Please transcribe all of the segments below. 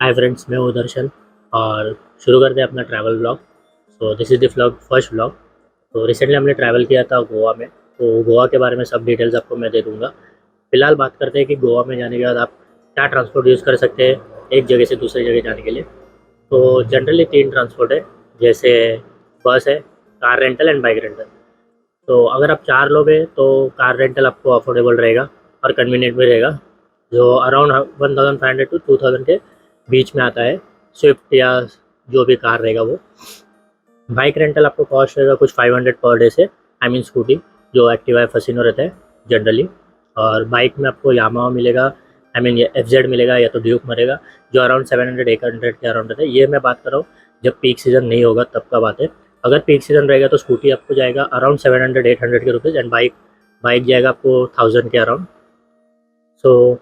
Hi friends, मैं हूँ दर्शन और शुरू करते हैं अपना travel blog. So this is the vlog first vlog. तो रिसेंटली हमने ट्रैवल किया था गोवा में, तो गोवा के बारे में सब डिटेल्स आपको मैं दे दूँगा। फिलहाल बात करते हैं कि गोवा में जाने के बाद आप क्या ट्रांसपोर्ट यूज़ कर सकते हैं एक जगह से दूसरी जगह जाने के लिए। तो जनरली 3 ट्रांसपोर्ट है, जैसे बस है, car rental and bike rental. तो अगर आप 4 लोग हैं तो कार रेंटल आपको अफोर्डेबल रहेगा और कन्वीनियंट भी रहेगा, जो अराउंड 1500 टू 2000 के बीच में आता है। स्विफ्ट या जो भी कार रहेगा वो। बाइक रेंटल आपको कॉस्ट रहेगा कुछ 500 पर डे से, आई मीन स्कूटी जो एक्टिवा या फसिनो रहता है जनरली। और बाइक में आपको यामाहा मिलेगा, आई मीन एफ जेड मिलेगा या तो ड्यूक मिलेगा, जो अराउंड 700-800 के अराउंड रहता है। ये मैं बात कर रहा हूँ जब पीक सीज़न नहीं होगा तब का बात है। अगर पीक सीज़न रहेगा तो स्कूटी आपको जाएगा अराउंड 700-800 के रुपीज़ एंड बाइक बाइक जाएगा आपको 1000 के अराउंड। सो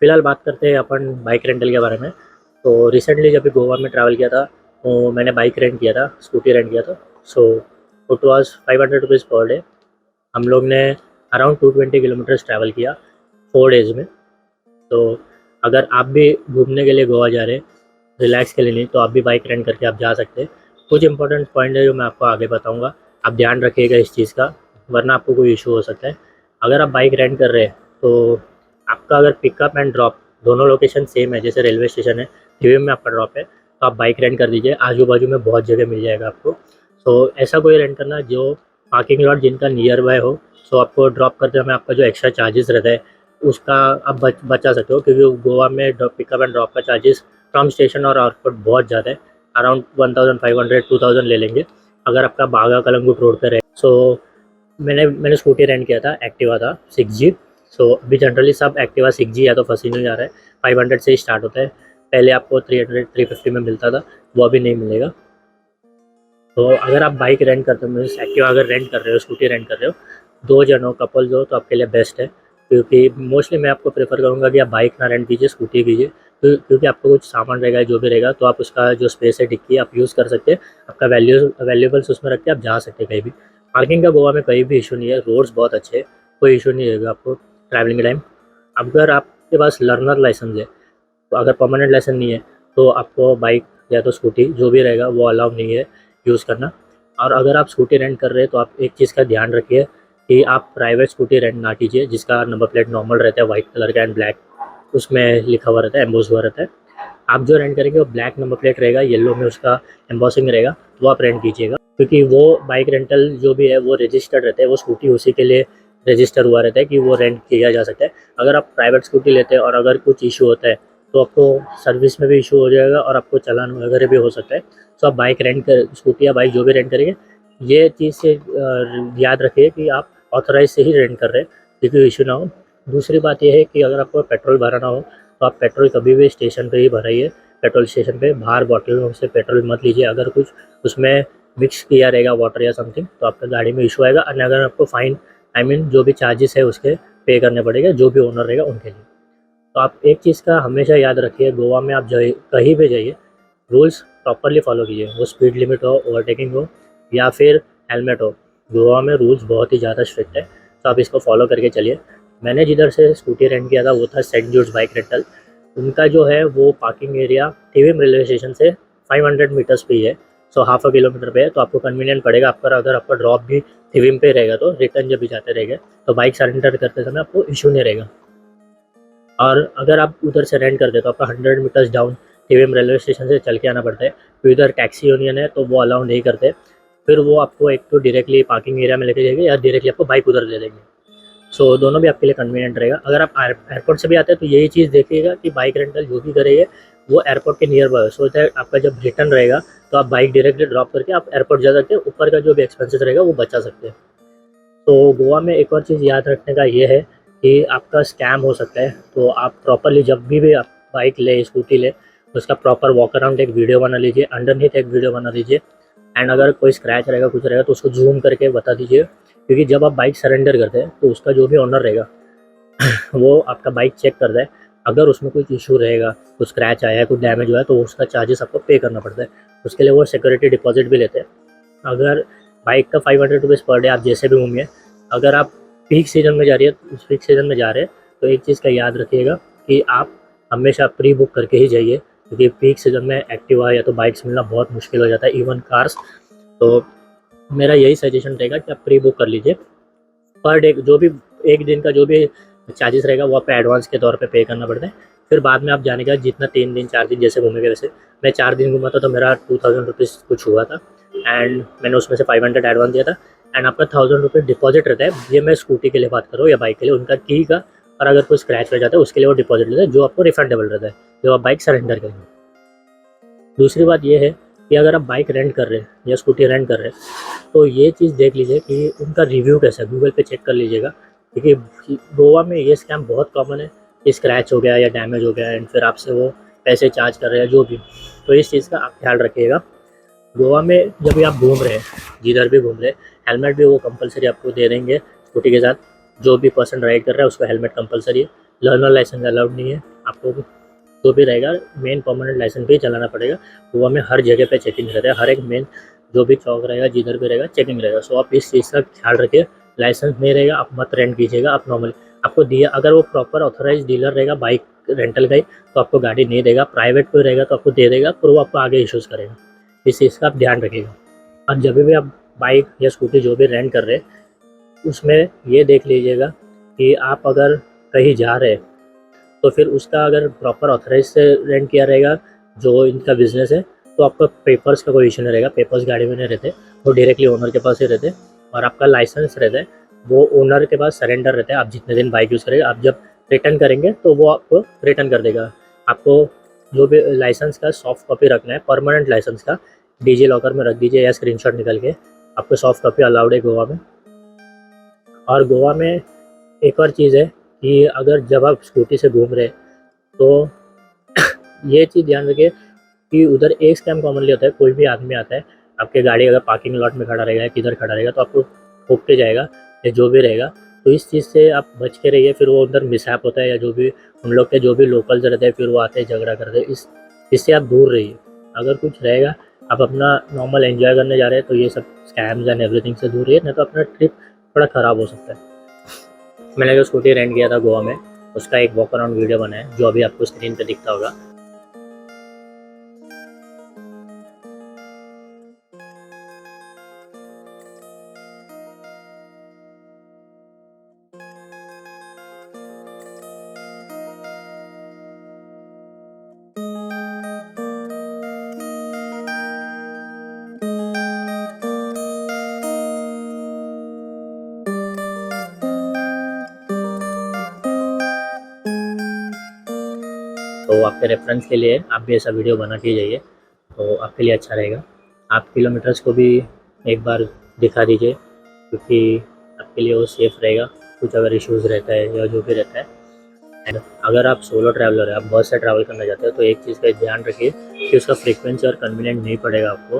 फिलहाल बात करते हैं अपन बाइक रेंटल के बारे में। तो रिसेंटली जब भी गोवा में ट्रैवल किया था तो मैंने बाइक रेंट किया था, स्कूटी रेंट किया था। So it was 500 rupees per day. हम लोग ने अराउंड 220 किलोमीटर्स ट्रैवल किया 4 डेज़ में। तो अगर आप भी घूमने के लिए गोवा जा रहे हैं, रिलैक्स के लिए नहीं, तो आप भी बाइक रेंट करके आप जा सकते हैं। कुछ इंपॉर्टेंट पॉइंट है जो मैं आपको आगे बताऊंगा, आप ध्यान रखिएगा इस चीज़ का, वरना आपको कोई इशू हो सकता है। अगर आप बाइक रेंट कर रहे हैं तो आपका अगर पिकअप एंड ड्रॉप दोनों लोकेशन सेम है, जैसे रेलवे स्टेशन है, टीवीएम में आपका ड्रॉप है, तो आप बाइक रेंट कर दीजिए। आजू बाजू में बहुत जगह मिल जाएगा आपको। सो ऐसा कोई रेंट करना जो पार्किंग लॉट जिनका नियर बाय हो। सो आपको ड्रॉप करते समय आपका जो एक्स्ट्रा चार्जेस रहता है उसका आप बचा सकते हो, क्योंकि गोवा में पिकअप एंड ड्रॉप का चार्जेस फ्रॉम स्टेशन और एयरपोर्ट बहुत ज़्यादा है। अराउंड 1500-2000 ले लेंगे अगर आपका बागा कलंगुट रोड पर है। सो मैंने स्कूटी रेंट किया था, एक्टिवा था 6G। सो अभी जनरली सब एक्टिवा 6G या तो फसिनो जा रहा है। 500 से ही स्टार्ट होता है, पहले आपको 300-350 में मिलता था, वो अभी नहीं मिलेगा। तो अगर आप बाइक रेंट करते हो, मीन्स एक्टिवा अगर रेंट कर रहे हो, स्कूटी रेंट कर रहे हो, 2 जन हो, कपल्स हो, तो आपके लिए बेस्ट है। क्योंकि मोस्टली मैं आपको प्रेफर करूँगा कि आप बाइक ना रेंट कीजिए, स्कूटी कीजिए। क्योंकि आपको कुछ सामान रहेगा जो भी रहेगा, तो आप उसका जो स्पेस है डिक्की आप यूज़ कर सकते हैं। आपका वैल्यूबल्स उसमें रख के आप जा सकते हैं कहीं भी। पार्किंग का गोवा में कहीं भी इशू नहीं है, रोड्स बहुत अच्छे हैं, कोई इशू नहीं रहेगा आपको ट्रैवलिंग के टाइम। अगर आपके पास लर्नर लाइसेंस है, तो अगर परमानेंट लाइसेंस नहीं है तो आपको बाइक या तो स्कूटी जो भी रहेगा वो अलाउ नहीं है यूज़ करना। और अगर आप स्कूटी रेंट कर रहे हैं तो आप एक चीज़ का ध्यान रखिए कि आप प्राइवेट स्कूटी रेंट ना कीजिए जिसका नंबर प्लेट नॉर्मल रहता है, वाइट कलर का एंड ब्लैक उसमें लिखा हुआ रहता है, एम्बोस हुआ रहता है। आप जो रेंट करेंगे वो ब्लैक नंबर प्लेट रहेगा, येलो में उसका एम्बॉसिंग रहेगा, वो आप रेंट कीजिएगा। क्योंकि वो बाइक रेंटल जो भी है वो रजिस्टर्ड रहता है, वो स्कूटी उसी के लिए रजिस्टर हुआ रहता है कि वो रेंट किया जा सकता है। अगर आप प्राइवेट स्कूटी लेते हैं और अगर कुछ इशू होता है तो आपको सर्विस में भी इशू हो जाएगा और आपको चालान वगैरह भी हो सकता है। तो आप बाइक रेंट कर, स्कूटी या बाइक जो भी रेंट करेंगे, ये चीज़ से याद रखिए कि आप ऑथराइज से ही रेंट कर रहे हैं, क्योंकि इशू ना हो। दूसरी बात यह है कि अगर आपको पेट्रोल भराना हो तो आप पेट्रोल कभी भी स्टेशन पे ही भराइए। पेट्रोल स्टेशन पे बाहर बॉटलों से पेट्रोल मत लीजिए। अगर कुछ उसमें मिक्स किया रहेगा वाटर या समथिंग तो आपका गाड़ी में इशू आएगा, और अगर आपको फाइन, आई मीन जो भी चार्जेस है उसके पे करने पड़ेगा जो भी ओनर रहेगा उनके लिए। तो आप एक चीज़ का हमेशा याद रखिए, गोवा में आप जाइए कहीं भी जाइए, रूल्स प्रॉपरली फॉलो कीजिए। वो स्पीड लिमिट हो, ओवरटेकिंग हो या फिर हेलमेट हो, गोवा में रूल्स बहुत ही ज़्यादा स्ट्रिक्ट है, तो आप इसको फॉलो करके चलिए। मैंने जिधर से स्कूटी रेंट किया था वो था सेंट जूड्स बाइक रेंटल। उनका जो है वो parking area TVM railway station से 500 मीटर्स पे ही है। सो हाफ अ किलोमीटर पे है, तो आपको कन्वीनियंट पड़ेगा। आपका अगर आपका ड्रॉप भी टीवीएम पे रहेगा तो रिटर्न जब भी जाते रहेंगे तो बाइक सरेंडर करते समय आपको इशू नहीं रहेगा। और अगर आप उधर से रेंट करते तो आपका 100 metres down TVM railway station से चल के आना पड़ता है। तो इधर टैक्सी यूनियन है तो वो अलाउ नहीं करते, फिर वो आपको एक तो डायरेक्टली पार्किंग एरिया में लेके जाएंगे या डायरेक्टली आपको बाइक उधर दे देंगे। सो दोनों भी आपके लिए कन्वीनियंट रहेगा। अगर आप एयरपोर्ट से भी आते हैं तो यही चीज़ देखिएगा कि बाइक रेंटल जो भी करेंगे वो एयरपोर्ट के नियर बाय, सो दैट आपका जब रिटर्न रहेगा तो आप बाइक डायरेक्टली ड्रॉप करके आप एयरपोर्ट जा सकते हैं, ऊपर का जो भी एक्सपेंसेस रहेगा वो बचा सकते हैं। तो गोवा में एक और चीज़ याद रखने का ये है कि आपका स्कैम हो सकता है, तो आप प्रॉपरली जब भी आप बाइक ले, स्कूटी ले, उसका प्रॉपर वॉक अराउंड एक वीडियो बना लीजिए, अंडरनीथ एक वीडियो बना लीजिए। एंड अगर कोई स्क्रैच रहेगा, कुछ रहेगा, तो उसको जूम करके बता दीजिए। क्योंकि जब आप बाइक सरेंडर करते हैं तो उसका जो भी ओनर रहेगा वो आपका बाइक चेक करता है। अगर उसमें कुछ इशू रहेगा, कुछ स्क्रैच आया है, कुछ डैमेज हुआ है, तो उसका चार्जेस आपको पे करना पड़ता है। उसके लिए वो सिक्योरिटी डिपॉजिट भी लेते हैं। अगर बाइक का 500 रुपीज़ पर डे आप जैसे भी घूमिए। अगर आप पीक सीज़न में जा रही है, पीक सीज़न में जा रहे हैं, तो एक चीज़ का याद रखिएगा कि आप हमेशा प्री बुक करके ही जाइए, क्योंकि पीक सीजन में एक्टिवा या तो बाइक्स मिलना बहुत मुश्किल हो जाता है, इवन कार्स। तो मेरा यही सजेशन रहेगा कि आप प्री बुक कर लीजिए। पर डे जो भी एक दिन का जो भी चार्जेस रहेगा वो आपको एडवांस के तौर पे पे करना पड़ता है। फिर बाद में आप जाने का जितना 3 दिन 4 दिन जैसे घूमेंगे वैसे। मैं 4 दिन घूमा था तो मेरा 2000 रुपीज़ कुछ हुआ था, एंड मैंने उसमें से 500 एडवांस दिया था, एंड आपका 1000 रुपीज़ डिपॉजिट रहता है। ये मैं स्कूटी के लिए बात कर रहा हूँ या बाइक के लिए, उनका की का। और अगर कोई स्क्रैच हो जाता है उसके लिए वो डिपॉजिट लेता है, जो आपको रिफंडेबल रहता है जब आप बाइक सरेंडर करेंगे। दूसरी बात ये है कि अगर आप बाइक रेंट कर रहे हैं या स्कूटी रेंट कर रहे हैं तो ये चीज़ देख लीजिए कि उनका रिव्यू कैसा है, गूगल पे चेक कर लीजिएगा। क्योंकि गोवा में ये स्कैम बहुत कॉमन है कि स्क्रैच हो गया या डैमेज हो गया एंड फिर आपसे वो पैसे चार्ज कर रहे हैं जो भी। तो इस चीज़ का आप ख्याल रखिएगा। गोवा में जब भी आप घूम रहे हैं, जिधर भी घूम रहे हैं, हेलमेट भी वो कंपलसरी आपको दे देंगे स्कूटी के साथ। जो भी पर्सन राइड कर रहा है उसका हेलमेट कंपलसरी है। लर्नर लाइसेंस अलाउड नहीं है आपको। जो भी रहेगा मेन परमानेंट लाइसेंस पे ही चलाना पड़ेगा। गोवा में हर जगह पे चेकिंग रहता है, हर एक मेन जो भी चौक रहेगा जिधर भी रहेगा चेकिंग रहेगा। सो आप इस चीज़ का ख्याल रखिए। लाइसेंस नहीं रहेगा आप मत रेंट कीजिएगा। आप नॉर्मली आपको दिया, अगर वो प्रॉपर ऑथराइज डीलर रहेगा बाइक रेंटल का ही, तो आपको गाड़ी नहीं देगा। प्राइवेट कोई रहेगा तो आपको दे देगा, पर वो आपको आगे इशूज़ करेगा। इस चीज़ का आप ध्यान रखिएगा। और जब भी आप बाइक या स्कूटी जो भी रेंट कर रहे हैं उसमें ये देख लीजिएगा कि आप अगर कहीं जा रहे हैं तो फिर उसका अगर प्रॉपर ऑथराइज से रेंट किया रहेगा जो इनका बिज़नेस है, तो आपका पेपर्स का कोई इशू नहीं रहेगा। पेपर्स गाड़ी में नहीं रहते, वो डायरेक्टली ओनर के पास ही रहते। और आपका लाइसेंस रहता है वो ओनर के पास सरेंडर रहता है। आप जितने दिन बाइक यूज़ करेंगे, आप जब रिटर्न करेंगे तो वो आपको रिटर्न कर देगा। आपको जो भी लाइसेंस का सॉफ्ट कॉपी रखना है, परमानेंट लाइसेंस का डिजी लॉकर में रख दीजिए या स्क्रीनशॉट निकल के। आपको सॉफ्ट कॉपी अलाउड है गोवा में। और गोवा में एक और चीज़ है कि अगर जब आप स्कूटी से घूम रहे हैं तो ये चीज़ ध्यान रखिए कि उधर एक स्कैम कॉमनली होता है। कोई भी आदमी आता है, आपके गाड़ी अगर पार्किंग लॉट में खड़ा रहेगा या किधर खड़ा रहेगा तो आपको ठोक के जाएगा या जो भी रहेगा। तो इस चीज़ से आप बच के रहिए। फिर वो उधर मिसहैप होता है या जो भी उन लोग के जो भी लोकल्स रहते हैं फिर वो आते हैं झगड़ा करते हैं। इससे आप दूर रहिए। अगर कुछ रहेगा आप अपना नॉर्मल एंजॉय करने जा रहे हैं तो ये सब स्कैम्स एंड एवरीथिंग से दूर रहिए, नहीं तो अपना ट्रिप थोड़ा ख़राब हो सकता है। मैंने जो स्कूटी रेंट किया था गोवा में उसका एक वॉक अराउंड वीडियो बनाया जो अभी आपको स्क्रीन पे दिखता होगा। तो आपके रेफरेंस के लिए आप भी ऐसा वीडियो बना के जाइए तो आपके लिए अच्छा रहेगा। आप किलोमीटर्स को भी एक बार दिखा दीजिए क्योंकि आपके लिए वो सेफ़ रहेगा। कुछ अगर इश्यूज़ रहता है या जो भी रहता है। एंड अगर आप सोलो ट्रैवलर है, आप बस से ट्रैवल करना चाहते हो तो एक चीज़ का ध्यान रखिए कि उसका फ्रीक्वेंसी और कन्वीनियंट नहीं पड़ेगा आपको।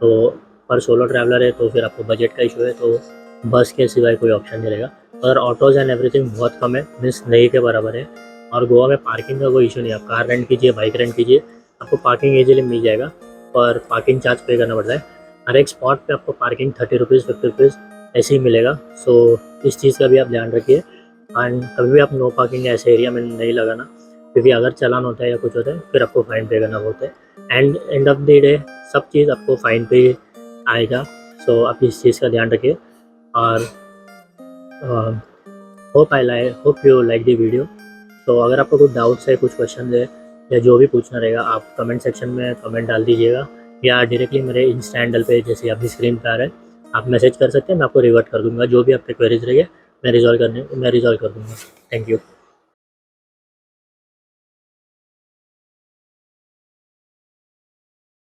तो पर सोलो ट्रैवलर है तो फिर आपको बजट का इशू है तो बस के सिवाय कोई ऑप्शन नहीं रहेगा। और ऑटोज़ एंड एवरीथिंग बहुत कम है, मीन्स नहीं के बराबर है। और गोवा में पार्किंग का कोई इशू नहीं है। आप कार रेंट कीजिए, बाइक रेंट कीजिए, आपको पार्किंग ईजिली मिल जाएगा। पर पार्किंग चार्ज पे करना पड़ता है। हर एक स्पॉट पे आपको पार्किंग 30 रुपीज़ 50 रुपीज़ ऐसे ही मिलेगा। सो इस चीज़ का भी आप ध्यान रखिए। एंड कभी भी आप नो पार्किंग ऐसे एरिया में नहीं लगाना क्योंकि अगर चालान होता है या कुछ होता है फिर आपको फ़ाइन पे करना होता है। एंड ऑफ द डे सब चीज़ आपको फ़ाइन पे आएगा। सो आप इस चीज़ का ध्यान रखिए। और hope you like the video. तो अगर आपको कुछ डाउट्स है, कुछ क्वेश्चन है या जो भी पूछना रहेगा आप कमेंट सेक्शन में कमेंट डाल दीजिएगा या डायरेक्टली मेरे इंस्टा हैंडल पे जैसे अभी स्क्रीन पे आ रहा है आप मैसेज कर सकते हैं। मैं आपको रिवर्ट कर दूँगा जो भी आपके क्वेरीज रहेंगे मैं रिजॉल्व कर दूँगा। Thank you.